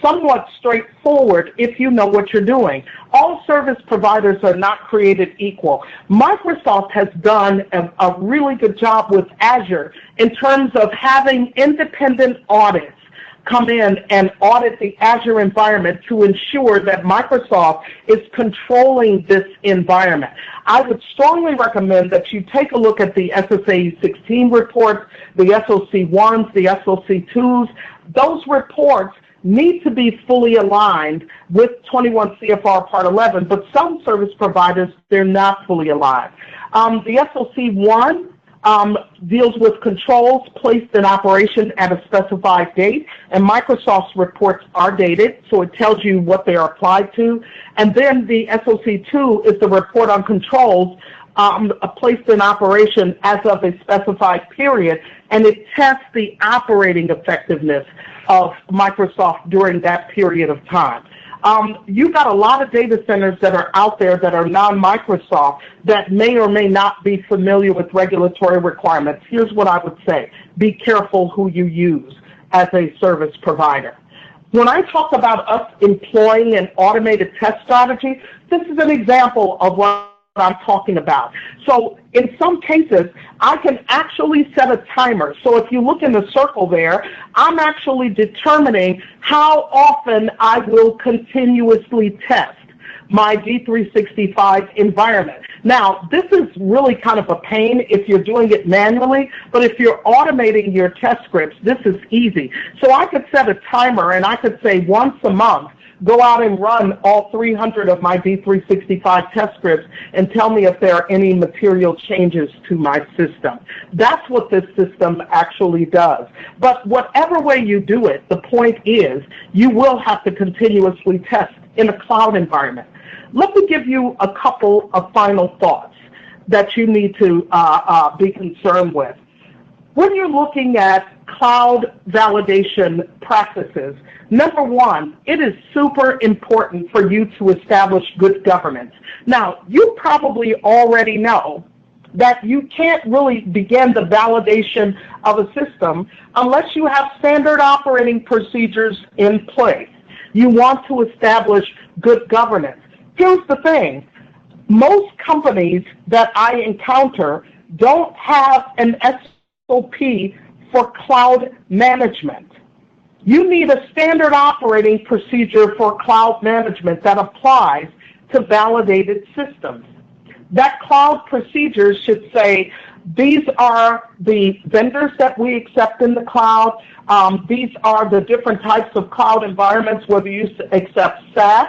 somewhat straightforward if you know what you're doing. All service providers are not created equal. Microsoft has done a really good job with Azure in terms of having independent audits come in and audit the Azure environment to ensure that Microsoft is controlling this environment. I would strongly recommend that you take a look at the SSAE 16 reports, the SOC 1s, the SOC 2s. Those reports need to be fully aligned with 21 CFR Part 11, but some service providers, they're not fully aligned. The SOC 1 deals with controls placed in operation at a specified date, and Microsoft's reports are dated, so it tells you what they are applied to. And then the SOC 2 is the report on controls placed in operation as of a specified period, and it tests the operating effectiveness of Microsoft during that period of time. You've got a lot of data centers that are out there that are non-Microsoft that may or may not be familiar with regulatory requirements. Here's what I would say. Be careful who you use as a service provider. When I talk about us employing an automated test strategy, this is an example of what I'm talking about. So in some cases, I can actually set a timer. So if you look in the circle there, I'm actually determining how often I will continuously test my D365 environment. Now, this is really kind of a pain if you're doing it manually, but if you're automating your test scripts, this is easy. So I could set a timer and I could say once a month, go out and run all 300 of my D365 test scripts and tell me if there are any material changes to my system. That's what this system actually does. But whatever way you do it, the point is you will have to continuously test in a cloud environment. Let me give you a couple of final thoughts that you need to be concerned with. When you're looking at cloud validation practices, number one, it is super important for you to establish good governance. Now, you probably already know that you can't really begin the validation of a system unless you have standard operating procedures in place. You want to establish good governance. Here's the thing. Most companies that I encounter don't have an SOP for cloud management. You need a standard operating procedure for cloud management that applies to validated systems. That cloud procedure should say, these are the vendors that we accept in the cloud. These are the different types of cloud environments, whether you accept SaaS,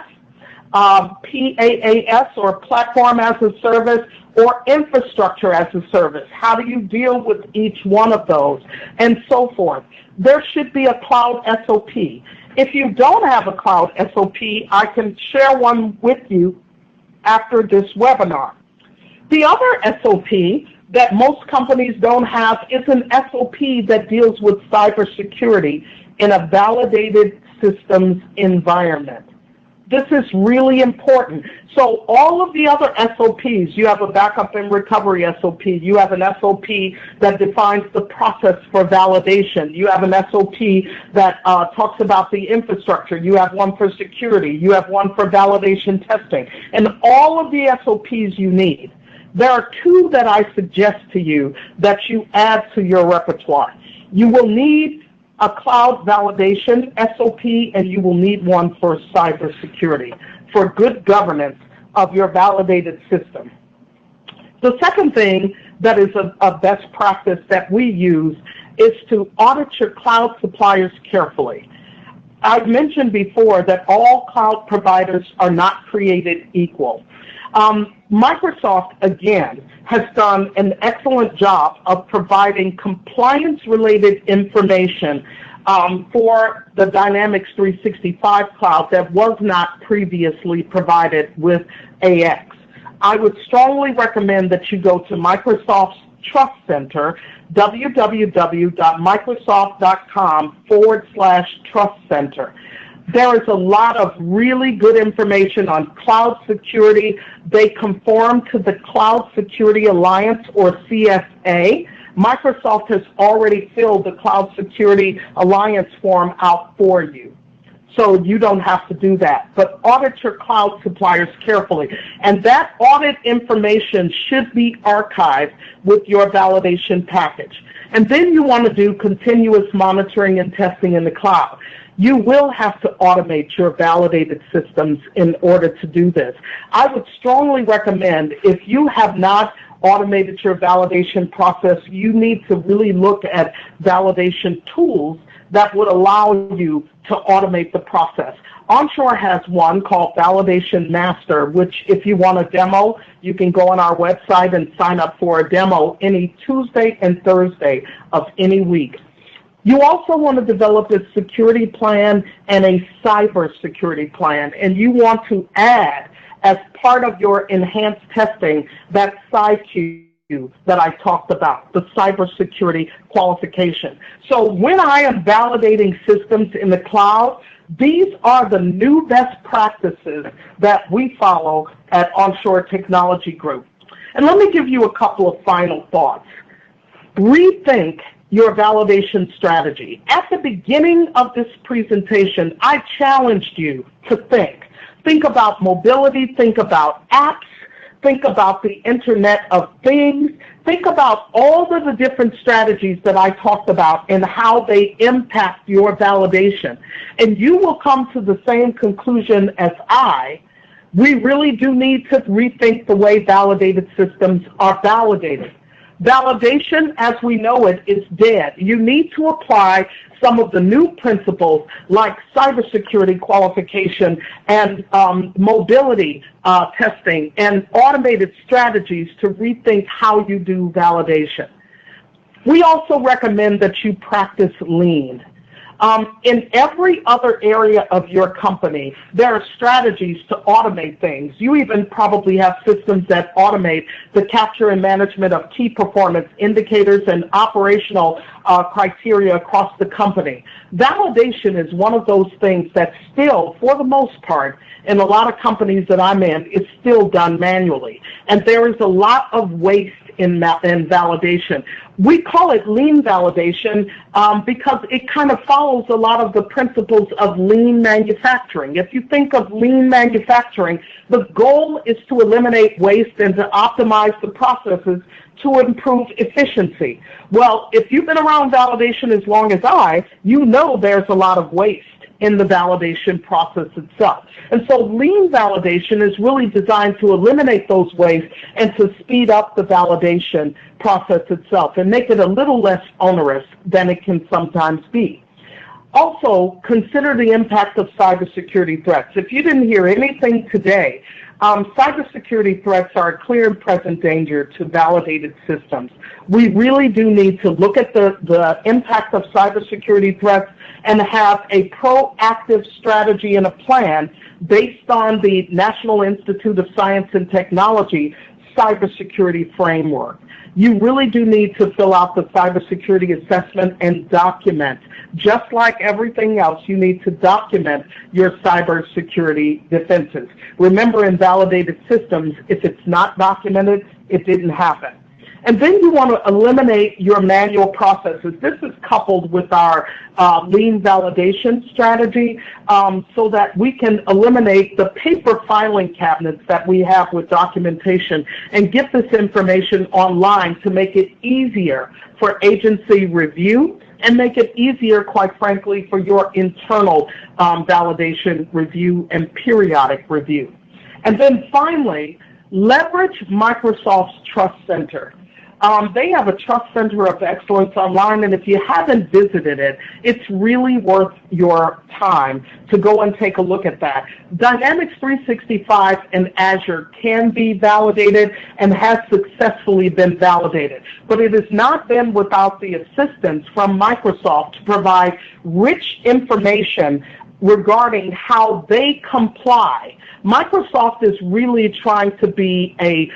PaaS, or platform as a service, or infrastructure as a service. How do you deal with each one of those, and so forth. There should be a cloud SOP. If you don't have a cloud SOP, I can share one with you after this webinar. The other SOP that most companies don't have is an SOP that deals with cybersecurity in a validated systems environment. This is really important. So all of the other SOPs, you have a backup and recovery SOP, you have an SOP that defines the process for validation, you have an SOP that talks about the infrastructure, you have one for security, you have one for validation testing, and all of the SOPs you need. There are two that I suggest to you that you add to your repertoire. You will need a cloud validation SOP, and you will need one for cybersecurity for good governance of your validated system. The second thing that is a best practice that we use is to audit your cloud suppliers carefully. I've mentioned before that all cloud providers are not created equal. Microsoft, again, has done an excellent job of providing compliance-related information for the Dynamics 365 cloud that was not previously provided with AX. I would strongly recommend that you go to Microsoft's Trust Center, www.microsoft.com/Trust Center. There is a lot of really good information on cloud security. They conform to the Cloud Security Alliance, or CSA. Microsoft has already filled the Cloud Security Alliance form out for you, so you don't have to do that. But audit your cloud suppliers carefully, and that audit information should be archived with your validation package. And then you want to do continuous monitoring and testing in the cloud. You will have to automate your validated systems in order to do this. I would strongly recommend, if you have not automated your validation process, you need to really look at validation tools that would allow you to automate the process. Onshore has one called Validation Master, which if you want a demo, you can go on our website and sign up for a demo any Tuesday and Thursday of any week. You also want to develop a security plan and a cybersecurity plan, and you want to add, as part of your enhanced testing, that PsyQ that I talked about, the cybersecurity qualification. So when I am validating systems in the cloud, these are the new best practices that we follow at Onshore Technology Group. And let me give you a couple of final thoughts. Rethink your validation strategy. At the beginning of this presentation, I challenged you to think. Think about mobility, think about apps, think about the Internet of Things, think about all of the different strategies that I talked about and how they impact your validation. And you will come to the same conclusion as I. We really do need to rethink the way validated systems are validated. Validation, as we know it, is dead. You need to apply some of the new principles like cybersecurity qualification and mobility testing and automated strategies to rethink how you do validation. We also recommend that you practice lean. In every other area of your company, there are strategies to automate things. You even probably have systems that automate the capture and management of key performance indicators and operational criteria across the company. Validation is one of those things that still, for the most part, in a lot of companies that I'm in, is still done manually. And there is a lot of waste in validation. We call it lean validation because it kind of follows a lot of the principles of lean manufacturing. If you think of lean manufacturing, the goal is to eliminate waste and to optimize the processes to improve efficiency. Well, if you've been around validation as long as you know there's a lot of waste in the validation process itself. And so lean validation is really designed to eliminate those wastes and to speed up the validation process itself and make it a little less onerous than it can sometimes be. Also, consider the impact of cybersecurity threats. If you didn't hear anything today, cybersecurity threats are a clear and present danger to validated systems. We really do need to look at the impact of cybersecurity threats and have a proactive strategy and a plan based on the National Institute of Science and Technology cybersecurity framework. You really do need to fill out the cybersecurity assessment and document. Just like everything else, you need to document your cybersecurity defenses. Remember, in validated systems, if it's not documented, it didn't happen. And then you want to eliminate your manual processes. This is coupled with our lean validation strategy so that we can eliminate the paper filing cabinets that we have with documentation and get this information online to make it easier for agency review and make it easier, quite frankly, for your internal validation review and periodic review. And then finally, leverage Microsoft's Trust Center. They have a Trust Center of Excellence online, and if you haven't visited it, it's really worth your time to go and take a look at that. Dynamics 365 and Azure can be validated and has successfully been validated, but it has not been without the assistance from Microsoft to provide rich information regarding how they comply. Microsoft is really trying to be a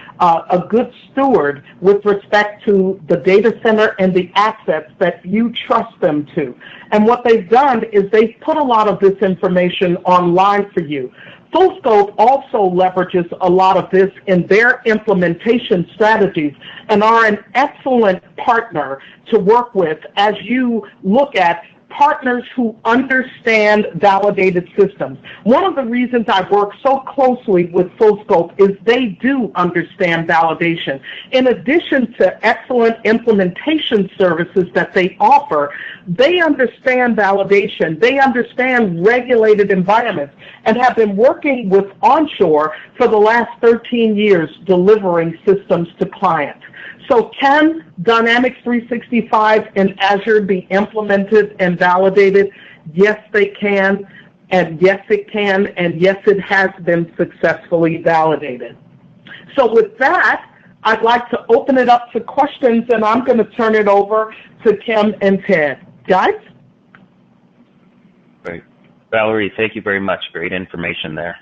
good steward with respect to the data center and the assets that you trust them to. And what they've done is they've put a lot of this information online for you. FullScope also leverages a lot of this in their implementation strategies and are an excellent partner to work with as you look at partners who understand validated systems. One of the reasons I work so closely with FullScope is they do understand validation. In addition to excellent implementation services that they offer, they understand validation. They understand regulated environments and have been working with onshore for the last 13 years delivering systems to clients. So can Dynamics 365 and Azure be implemented and validated? Yes, they can, and yes, it can, and yes, it has been successfully validated. So with that, I'd like to open it up to questions, and I'm going to turn it over to Kim and Ted. Guys? Great. Valerie, thank you very much. Great information there.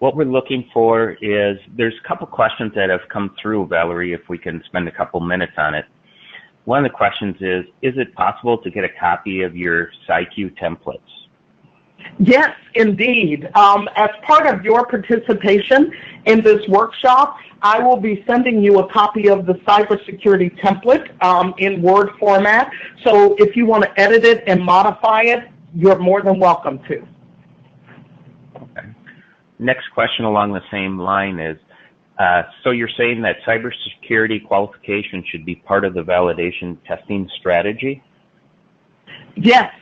What we're looking for is, there's a couple questions that have come through, Valerie, if we can spend a couple minutes on it. One of the questions is it possible to get a copy of your PsyQ templates? Yes, indeed. As part of your participation in this workshop, I will be sending you a copy of the cybersecurity template in Word format. So if you want to edit it and modify it, you're more than welcome to. Okay. Next question along the same line is, so you're saying that cybersecurity qualification should be part of the validation testing strategy? Yes,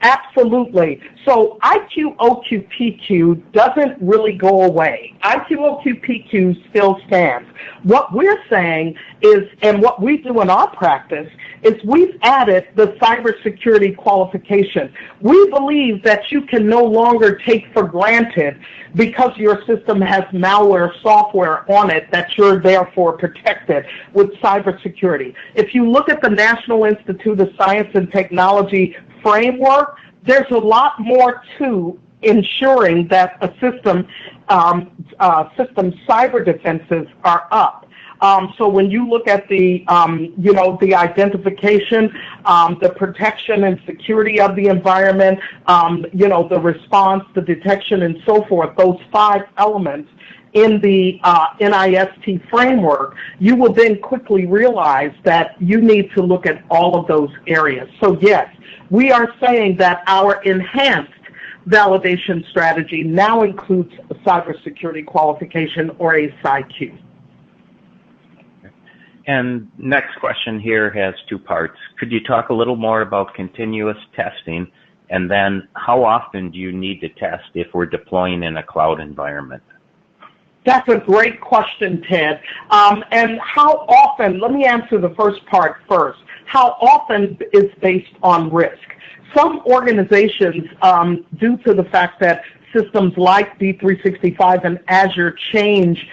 absolutely. So IQ, OQ, PQ doesn't really go away. IQ, OQ, PQ still stands. What we're saying is, and what we do in our practice, is we've added the cybersecurity qualification. We believe that you can no longer take for granted because your system has malware software on it that you're therefore protected with cybersecurity. If you look at the National Institute of Science and Technology framework, there's a lot more to ensuring that a system's cyber defenses are up. So when you look at the, the identification, the protection and security of the environment, the response, the detection, and so forth, those 5 elements in the NIST framework, you will then quickly realize that you need to look at all of those areas. So yes, we are saying that our enhanced validation strategy now includes a cybersecurity qualification or a PsyQ. And next question here has 2 parts. Could you talk a little more about continuous testing, and then how often do you need to test if we're deploying in a cloud environment? That's a great question, Ted. And how often, let me answer the first part first. How often is based on risk. Some organizations, due to the fact that systems like D365 and Azure change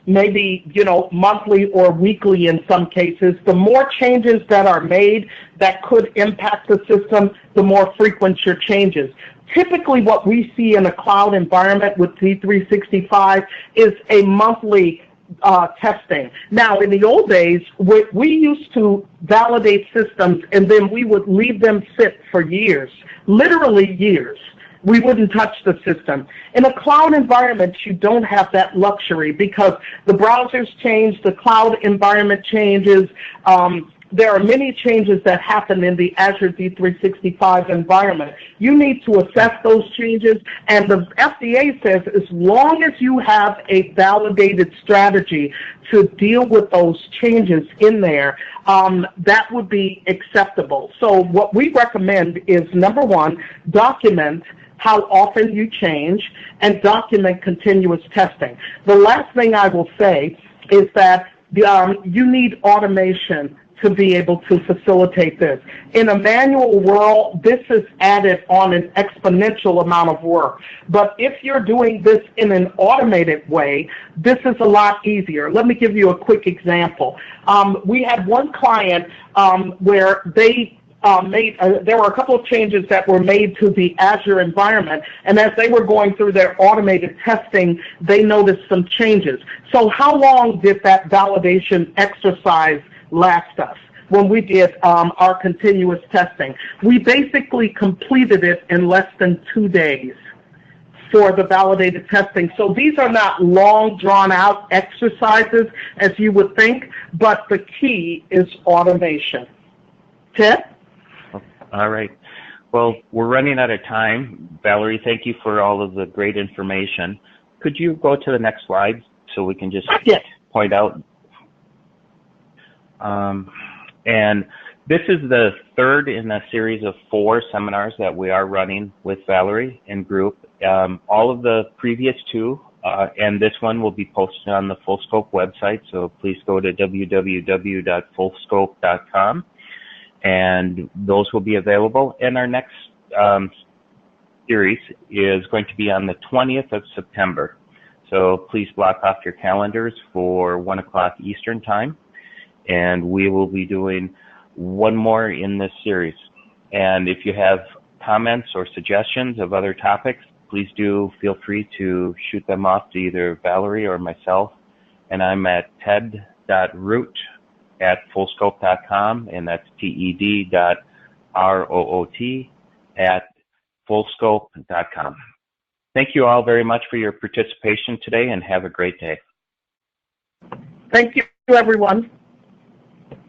maybe, monthly or weekly in some cases, the more changes that are made that could impact the system, the more frequent your changes. Typically what we see in a cloud environment with D365 is a monthly testing. Now, in the old days, we used to validate systems and then we would leave them sit for years, literally years. We wouldn't touch the system. In a cloud environment, you don't have that luxury because the browsers change, the cloud environment changes. There are many changes that happen in the Azure D365 environment. You need to assess those changes, and the FDA says as long as you have a validated strategy to deal with those changes in there, that would be acceptable. So what we recommend is, number one, document how often you change, and document continuous testing. The last thing I will say is that you need automation to be able to facilitate this. In a manual world, this is added on an exponential amount of work. But if you're doing this in an automated way, this is a lot easier. Let me give you a quick example. We had one client where they there were a couple of changes that were made to the Azure environment, and as they were going through their automated testing, they noticed some changes. So how long did that validation exercise last us when we did our continuous testing? We basically completed it in less than 2 days for the validated testing. So these are not long, drawn-out exercises as you would think, but the key is automation. Ted? All right. Well, we're running out of time. Valerie, thank you for all of the great information. Could you go to the next slide so we can just point out? And this is the third in a series of 4 seminars that we are running with Valerie and group. All of the previous 2 and this one will be posted on the FullScope website, so please go to www.fullscope.com. and those will be available. And our next series is going to be on the 20th of September. So please block off your calendars for 1 o'clock Eastern time, and we will be doing one more in this series. And if you have comments or suggestions of other topics, please do feel free to shoot them off to either Valerie or myself. And I'm at ted.root@fullscope.com, and that's ted.root@fullscope.com. Thank you all very much for your participation today, and have a great day. Thank you, everyone.